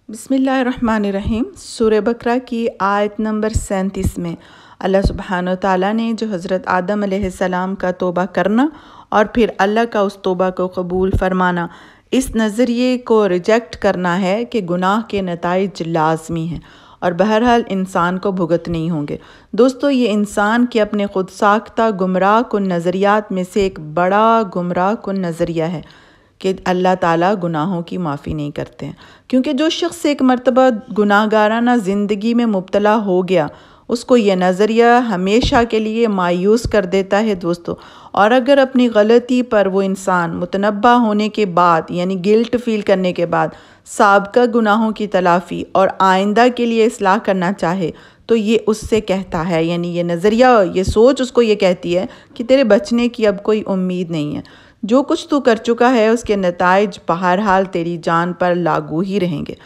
बिस्मिल्लाहिर्रहमानिर्रहीम। सूरह बकरा की आयत नंबर 37 में अल्लाह सुब्हानहू तआला ने जो हज़रत आदम अलैहिस्सलाम का तौबा करना और फिर अल्लाह का उस तौबा को कबूल फरमाना, इस नज़रिए को रिजेक्ट करना है कि गुनाह के नताइज लाज़मी हैं और बहरहाल इंसान को भुगतने ही होंगे। दोस्तों, ये इंसान के अपने खुद साख्ता गुमराह कुन नज़रियात में से एक बड़ा गुमराह कुन नज़रिया है कि अल्लाह ताला गुनाहों की माफ़ी नहीं करते हैं, क्योंकि जो शख्स एक मर्तबा गुनाहगाराना ज़िंदगी में मुब्तला हो गया, उसको ये नज़रिया हमेशा के लिए मायूस कर देता है दोस्तों। और अगर अपनी गलती पर वो इंसान मुतनब्बा होने के बाद यानी गिल्ट फील करने के बाद साबका गुनाहों की तलाफ़ी और आइंदा के लिए इस्लाह करना चाहे, तो ये उससे कहता है, यानी ये नज़रिया, ये सोच उसको ये कहती है कि तेरे बचने की अब कोई उम्मीद नहीं है। जो कुछ तू कर चुका है उसके नताइज बहरहाल तेरी जान पर लागू ही रहेंगे।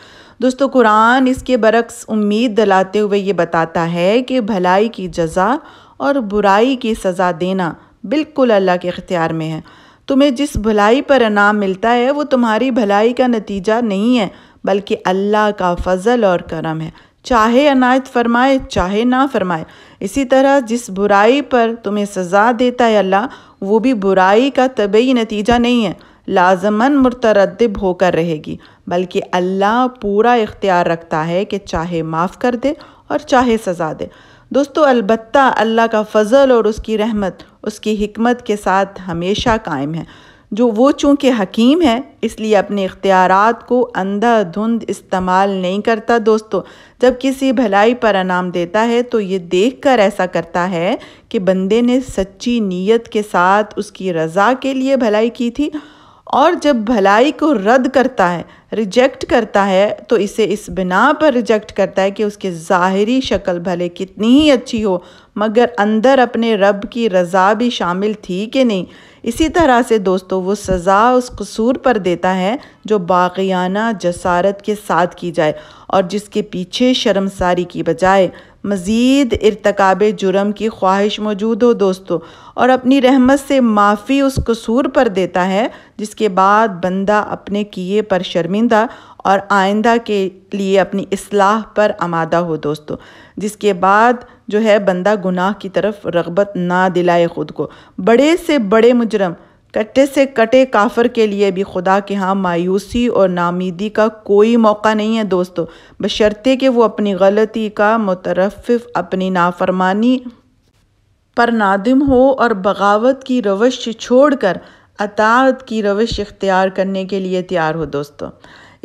दोस्तों, कुरान इसके बरक्स उम्मीद दिलाते हुए ये बताता है कि भलाई की जज़ा और बुराई की सज़ा देना बिल्कुल अल्लाह के इख्तियार में है। तुम्हें जिस भलाई पर इनाम मिलता है वो तुम्हारी भलाई का नतीजा नहीं है, बल्कि अल्लाह का फ़ज़ल और करम है, चाहे अनायत फरमाए चाहे ना फरमाए। इसी तरह जिस बुराई पर तुम्हें सज़ा देता है अल्लाह, वो भी बुराई का तबई नतीजा नहीं है, लाज़मन मुतरद्दिब होकर रहेगी, बल्कि अल्लाह पूरा इख्तियार रखता है कि चाहे माफ़ कर दे और चाहे सज़ा दे। दोस्तों, अलबत्ता अल्लाह का फ़ज़ल और उसकी रहमत उसकी हिकमत के साथ हमेशा कायम है। जो वो चूँकि हकीम है इसलिए अपने इख्तियारात को अंधाधुंध इस्तेमाल नहीं करता। दोस्तों, जब किसी भलाई पर इनाम देता है तो ये देखकर ऐसा करता है कि बंदे ने सच्ची नीयत के साथ उसकी रज़ा के लिए भलाई की थी, और जब भलाई को रद्द करता है, रिजेक्ट करता है, तो इसे इस बिना पर रिजेक्ट करता है कि उसकी ज़ाहिरी शक्ल भले कितनी ही अच्छी हो, मगर अंदर अपने रब की रज़ा भी शामिल थी कि नहीं। इसी तरह से दोस्तों, वो सज़ा उस कसूर पर देता है जो बाक़ियाना जसारत के साथ की जाए और जिसके पीछे शर्मसारी की बजाय मज़ीद इर्तिकाब जुर्म की ख्वाहिश मौजूद हो दोस्तों, और अपनी रहमत से माफ़ी उस कसूर पर देता है जिसके बाद बंदा अपने किए पर शर्मिंदा और आइंदा के लिए अपनी इस्लाह पर आमादा हो दोस्तों, जिसके बाद जो है बंदा गुनाह की तरफ रग़बत ना दिलाए ख़ुद को। बड़े से बड़े मुजरम, कट्टे से कटे काफिर के लिए भी खुदा के यहाँ मायूसी और नामीदी का कोई मौका नहीं है दोस्तों, बशर्ते कि वो अपनी गलती का मुतरफ़िफ़, अपनी नाफरमानी पर नादिम हो और बगावत की रवश छोड़कर अताअत की रवश इख्तियार करने के लिए तैयार हो दोस्तों।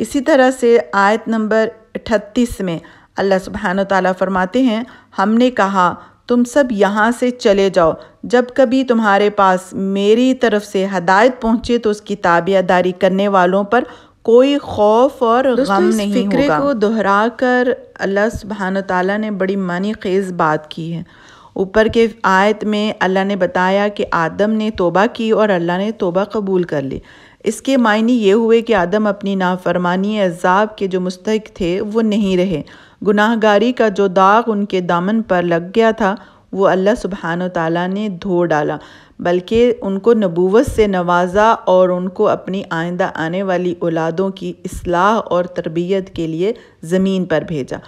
इसी तरह से आयत नंबर 38 में अल्लाह सुब्हानहू तआला फरमाते हैं, हमने कहा तुम सब यहाँ से चले जाओ, जब कभी तुम्हारे पास मेरी तरफ से हदायत पहुँचे तो उसकी ताबियादारी करने वालों पर कोई खौफ और गम नहीं होगा। फिक्रे को दोहरा कर अल्लाह सुब्हानहू तआला ने बड़ी मानी ख़ेज़ बात की है। ऊपर के आयत में अल्लाह ने बताया कि आदम ने तौबा की और अल्लाह ने तौबा कबूल कर ली। इसके मायने ये हुए कि आदम अपनी नाफरमानी अज़ाब के जो मुस्तहिक थे वो नहीं रहे। गुनाहगारी का जो दाग उनके दामन पर लग गया था वो अल्लाह सुब्हानहू तआला ने धो डाला, बल्कि उनको नबूवत से नवाजा और उनको अपनी आइंदा आने वाली औलादों की इस्लाह और तरबियत के लिए ज़मीन पर भेजा।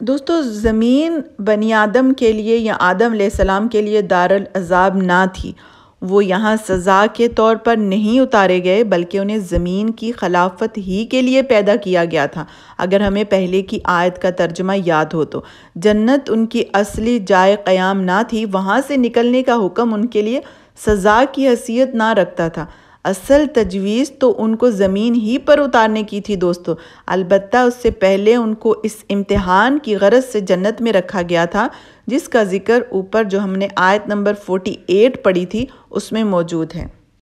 दोस्तों, ज़मीन बनी आदम के लिए या आदम अलैहिस्सलाम के लिए दारुल अज़ाब ना थी। वो यहाँ सज़ा के तौर पर नहीं उतारे गए, बल्कि उन्हें ज़मीन की खिलाफत ही के लिए पैदा किया गया था। अगर हमें पहले की आयत का तर्जुमा याद हो तो जन्नत उनकी असली जाए क़याम ना थी, वहाँ से निकलने का हुक्म उनके लिए सज़ा की हैसियत ना रखता था। असल तजवीज़ तो उनको ज़मीन ही पर उतारने की थी दोस्तों, अलबत्ता उससे पहले उनको इस इम्तिहान की गरज से जन्नत में रखा गया था, जिसका ज़िक्र ऊपर जो हमने आयत नंबर 48 पढ़ी थी उसमें मौजूद है।